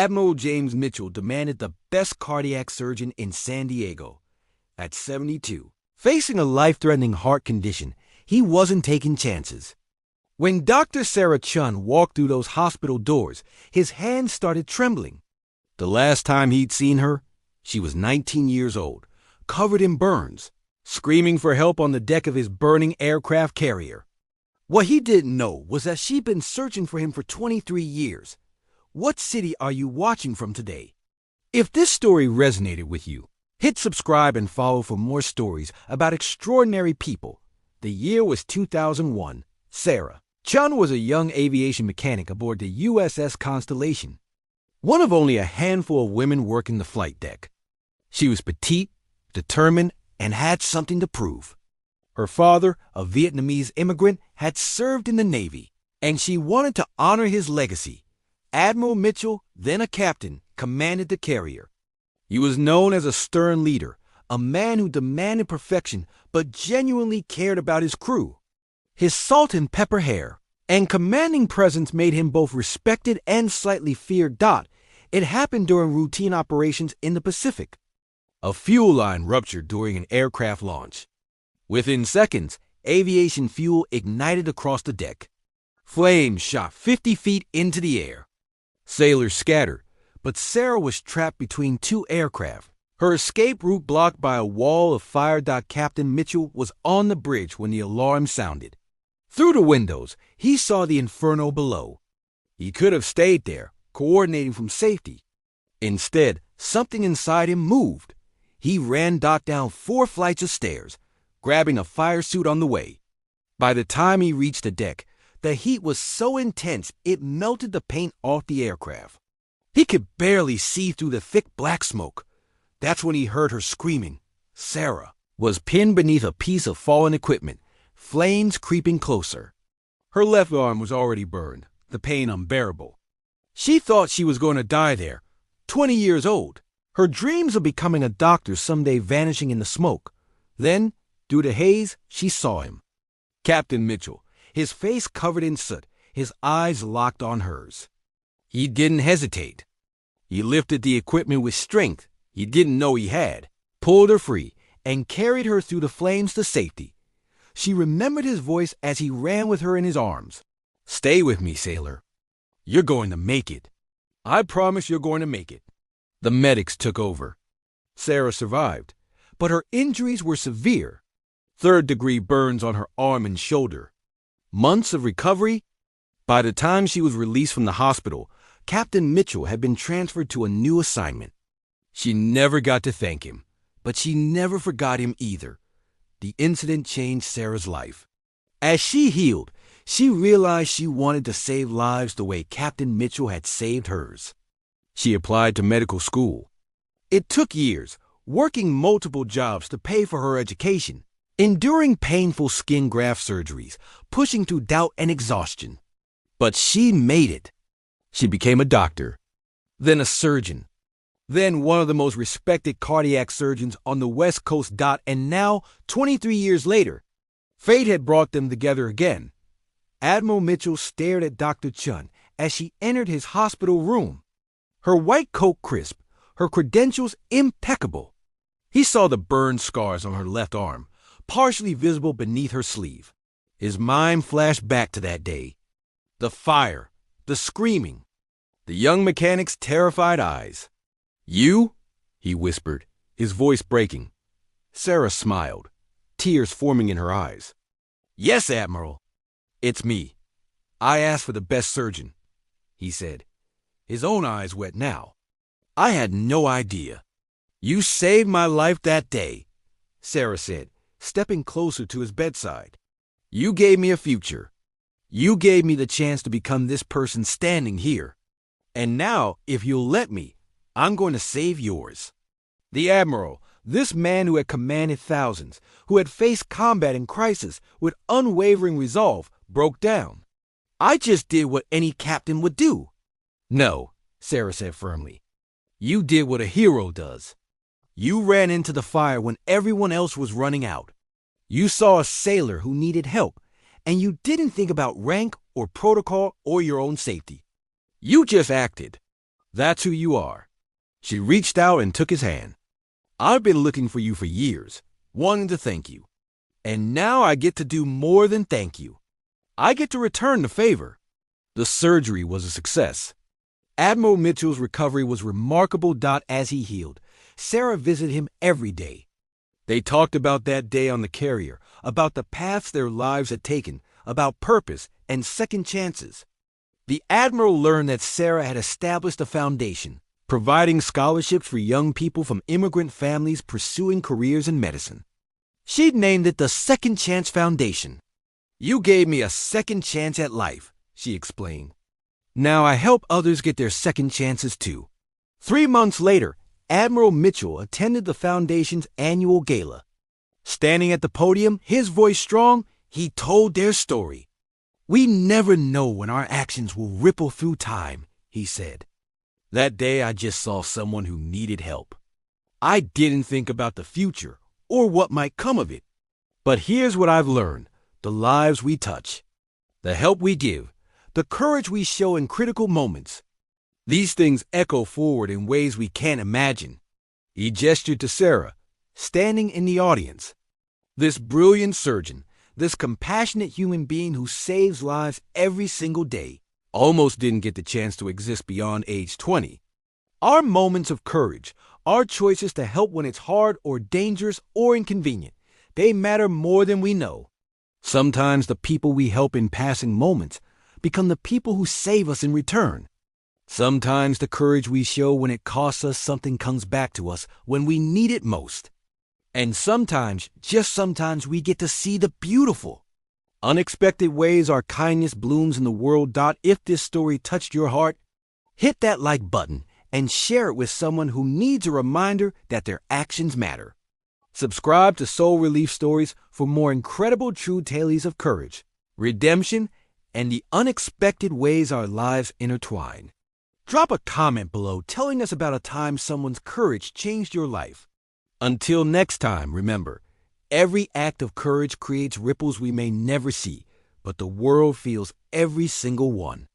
Admiral James Mitchell demanded the best cardiac surgeon in San Diego. At 72, facing a life-threatening heart condition, he wasn't taking chances. When Dr. Sarah Chen walked through those hospital doors, his hands started trembling. The last time he'd seen her, she was 19 years old, covered in burns, screaming for help on the deck of his burning aircraft carrier. What he didn't know was that she'd been searching for him for 23 years. What city are you watching from today? If this story resonated with you, hit subscribe and follow for more stories about extraordinary people. The year was 2001. Sarah Chen was a young aviation mechanic aboard the USS Constellation, one of only a handful of women working the flight deck. She was petite, determined, and had something to prove. Her father, a Vietnamese immigrant, had served in the Navy, and she wanted to honor his legacy. Admiral Mitchell, then a captain, commanded the carrier. He was known as a stern leader, a man who demanded perfection but genuinely cared about his crew. His salt and pepper hair and commanding presence made him both respected and slightly feared. It happened during routine operations in the Pacific. A fuel line ruptured during an aircraft launch. Within seconds, aviation fuel ignited across the deck. Flames shot 50 feet into the air. Sailors scattered, but Sarah was trapped between two aircraft. Her escape route blocked by a wall of fire. Captain Mitchell was on the bridge when the alarm sounded. Through the windows, he saw the inferno below. He could have stayed there, coordinating from safety. Instead, something inside him moved. He ran down 4 flights of stairs, grabbing a fire suit on the way. By the time he reached the deck, the heat was so intense it melted the paint off the aircraft. He could barely see through the thick black smoke. That's when he heard her screaming. Sarah was pinned beneath a piece of fallen equipment, flames creeping closer. Her left arm was already burned, the pain unbearable. She thought she was going to die there, 20 years old, her dreams of becoming a doctor someday vanishing in the smoke. Then, through the haze, she saw him. Captain Mitchell, his face covered in soot, his eyes locked on hers. He didn't hesitate. He lifted the equipment with strength he didn't know he had, pulled her free, and carried her through the flames to safety. She remembered his voice as he ran with her in his arms. "Stay with me, sailor. You're going to make it. I promise you're going to make it." The medics took over. Sarah survived, but her injuries were severe. 3rd-degree burns on her arm and shoulder. Months of recovery? By the time she was released from the hospital, Captain Mitchell had been transferred to a new assignment. She never got to thank him, but she never forgot him either. The incident changed Sarah's life. As she healed, she realized she wanted to save lives the way Captain Mitchell had saved hers. She applied to medical school. It took years, working multiple jobs to pay for her education, enduring painful skin graft surgeries, pushing through doubt and exhaustion. But she made it. She became a doctor, then a surgeon, then one of the most respected cardiac surgeons on the West Coast. And now, 23 years later, fate had brought them together again. Admiral Mitchell stared at Dr. Chen as she entered his hospital room. Her white coat crisp, her credentials impeccable. He saw the burn scars on her left arm, partially visible beneath her sleeve. His mind flashed back to that day. The fire, the screaming, the young mechanic's terrified eyes. "You?" he whispered, his voice breaking. Sarah smiled, tears forming in her eyes. "Yes, Admiral. It's me. I asked for the best surgeon," he said, his own eyes wet now. "I had no idea. You saved my life that day," Sarah said, stepping closer to his bedside. "You gave me a future. You gave me the chance to become this person standing here. And now, if you'll let me, I'm going to save yours." The Admiral, this man who had commanded thousands, who had faced combat and crisis with unwavering resolve, broke down. "I just did what any captain would do." "No," Sarah said firmly. "You did what a hero does. You ran into the fire when everyone else was running out. You saw a sailor who needed help, and you didn't think about rank or protocol or your own safety. You just acted. That's who you are. She reached out and took his hand. I've been looking for you for years, wanting to thank you. And now I get to do more than thank you. I get to return the favor. The surgery was a success. Admiral Mitchell's recovery was remarkable. As he healed, Sarah visited him every day. They talked about that day on the carrier, about the paths their lives had taken, about purpose and second chances. The Admiral learned that Sarah had established a foundation, providing scholarships for young people from immigrant families pursuing careers in medicine. She'd named it the Second Chance Foundation. You gave me a second chance at life, she explained. Now I help others get their second chances too. 3 months later, Admiral Mitchell attended the Foundation's annual gala. Standing at the podium, his voice strong, he told their story. We never know when our actions will ripple through time, he said. That day I just saw someone who needed help. I didn't think about the future or what might come of it. But here's what I've learned. The lives we touch, the help we give, the courage we show in critical moments. These things echo forward in ways we can't imagine. He gestured to Sarah, standing in the audience. This brilliant surgeon, this compassionate human being who saves lives every single day, almost didn't get the chance to exist beyond age 20. Our moments of courage, our choices to help when it's hard or dangerous or inconvenient, they matter more than we know. Sometimes the people we help in passing moments become the people who save us in return. Sometimes the courage we show when it costs us something comes back to us when we need it most. And sometimes, just sometimes, we get to see the beautiful, unexpected ways our kindness blooms in the world. If this story touched your heart, hit that like button and share it with someone who needs a reminder that their actions matter. Subscribe to Soul Relief Stories for more incredible true tales of courage, redemption, and the unexpected ways our lives intertwine. Drop a comment below telling us about a time someone's courage changed your life. Until next time, remember, every act of courage creates ripples we may never see, but the world feels every single one.